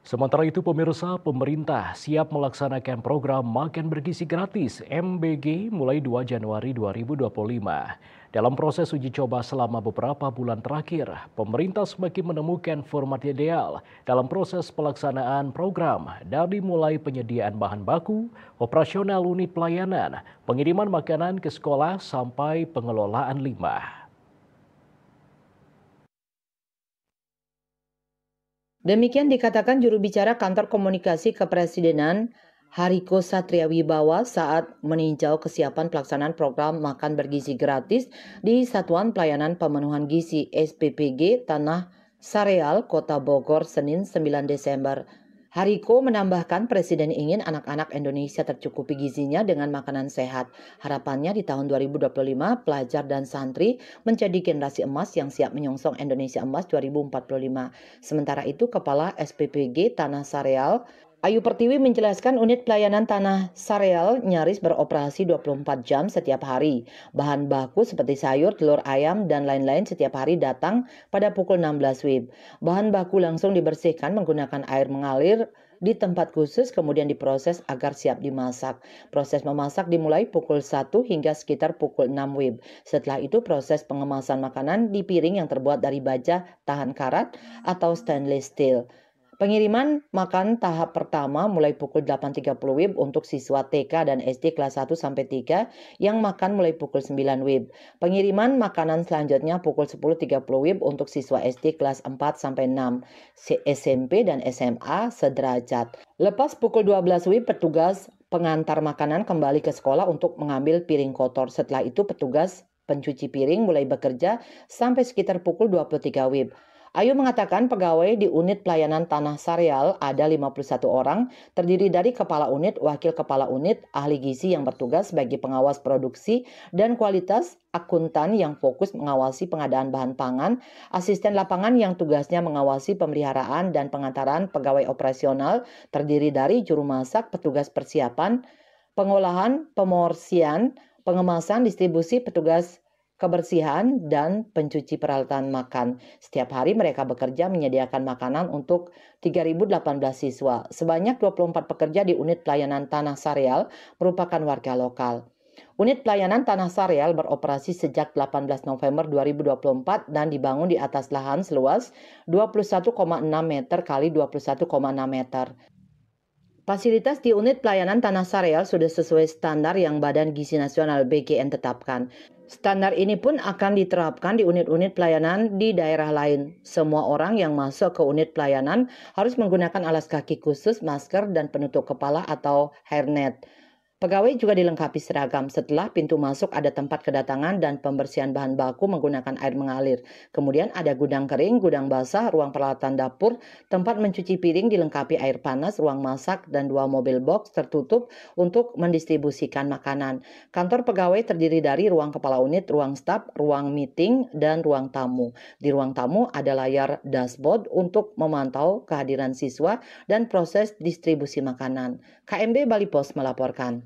Sementara itu pemirsa, pemerintah siap melaksanakan program Makan Bergizi Gratis (MBG) mulai 2 Januari 2025. Dalam proses uji coba selama beberapa bulan terakhir, pemerintah semakin menemukan format ideal dalam proses pelaksanaan program dari mulai penyediaan bahan baku, operasional unit pelayanan, pengiriman makanan ke sekolah sampai pengelolaan limbah. Demikian dikatakan juru bicara Kantor Komunikasi Kepresidenan Hariko Satriawibawa saat meninjau kesiapan pelaksanaan program Makan Bergizi Gratis di Satuan Pelayanan Pemenuhan Gizi SPPG Tanah Sareal, Kota Bogor, Senin 9 Desember. Hariko menambahkan Presiden ingin anak-anak Indonesia tercukupi gizinya dengan makanan sehat. Harapannya di tahun 2025, pelajar dan santri menjadi generasi emas yang siap menyongsong Indonesia Emas 2045. Sementara itu, Kepala SPPG Tanah Sareal, Ayu Pertiwi menjelaskan unit pelayanan Tanah Sareal nyaris beroperasi 24 jam setiap hari. Bahan baku seperti sayur, telur ayam, dan lain-lain setiap hari datang pada pukul 16 WIB. Bahan baku langsung dibersihkan menggunakan air mengalir di tempat khusus kemudian diproses agar siap dimasak. Proses memasak dimulai pukul 1 hingga sekitar pukul 6 WIB. Setelah itu proses pengemasan makanan di piring yang terbuat dari baja tahan karat atau stainless steel. Pengiriman makan tahap pertama mulai pukul 8.30 WIB untuk siswa TK dan SD kelas 1 sampai 3 yang makan mulai pukul 9 WIB. Pengiriman makanan selanjutnya pukul 10.30 WIB untuk siswa SD kelas 4 sampai 6, SMP dan SMA sederajat. Lepas pukul 12 WIB, petugas pengantar makanan kembali ke sekolah untuk mengambil piring kotor. Setelah itu petugas pencuci piring mulai bekerja sampai sekitar pukul 23 WIB. Ayu mengatakan pegawai di unit pelayanan Tanah Sareal ada 51 orang, terdiri dari kepala unit, wakil kepala unit, ahli gizi yang bertugas sebagai pengawas produksi dan kualitas, akuntan yang fokus mengawasi pengadaan bahan pangan, asisten lapangan yang tugasnya mengawasi pemeliharaan dan pengantaran pegawai operasional, terdiri dari juru masak, petugas persiapan, pengolahan, pemorsian, pengemasan, distribusi, petugas kebersihan, dan pencuci peralatan makan. Setiap hari mereka bekerja menyediakan makanan untuk 3.018 siswa. Sebanyak 24 pekerja di unit pelayanan Tanah Sareal merupakan warga lokal. Unit pelayanan Tanah Sareal beroperasi sejak 18 November 2024 dan dibangun di atas lahan seluas 21,6 meter kali 21,6 meter. Fasilitas di unit pelayanan Tanah Sareal sudah sesuai standar yang Badan Gizi Nasional BGN tetapkan. Standar ini pun akan diterapkan di unit-unit pelayanan di daerah lain. Semua orang yang masuk ke unit pelayanan harus menggunakan alas kaki khusus, masker, dan penutup kepala atau hairnet. Pegawai juga dilengkapi seragam. Setelah pintu masuk ada tempat kedatangan dan pembersihan bahan baku menggunakan air mengalir. Kemudian ada gudang kering, gudang basah, ruang peralatan dapur, tempat mencuci piring dilengkapi air panas, ruang masak, dan 2 mobil box tertutup untuk mendistribusikan makanan. Kantor pegawai terdiri dari ruang kepala unit, ruang staf, ruang meeting, dan ruang tamu. Di ruang tamu ada layar dashboard untuk memantau kehadiran siswa dan proses distribusi makanan. KMB Bali Pos melaporkan.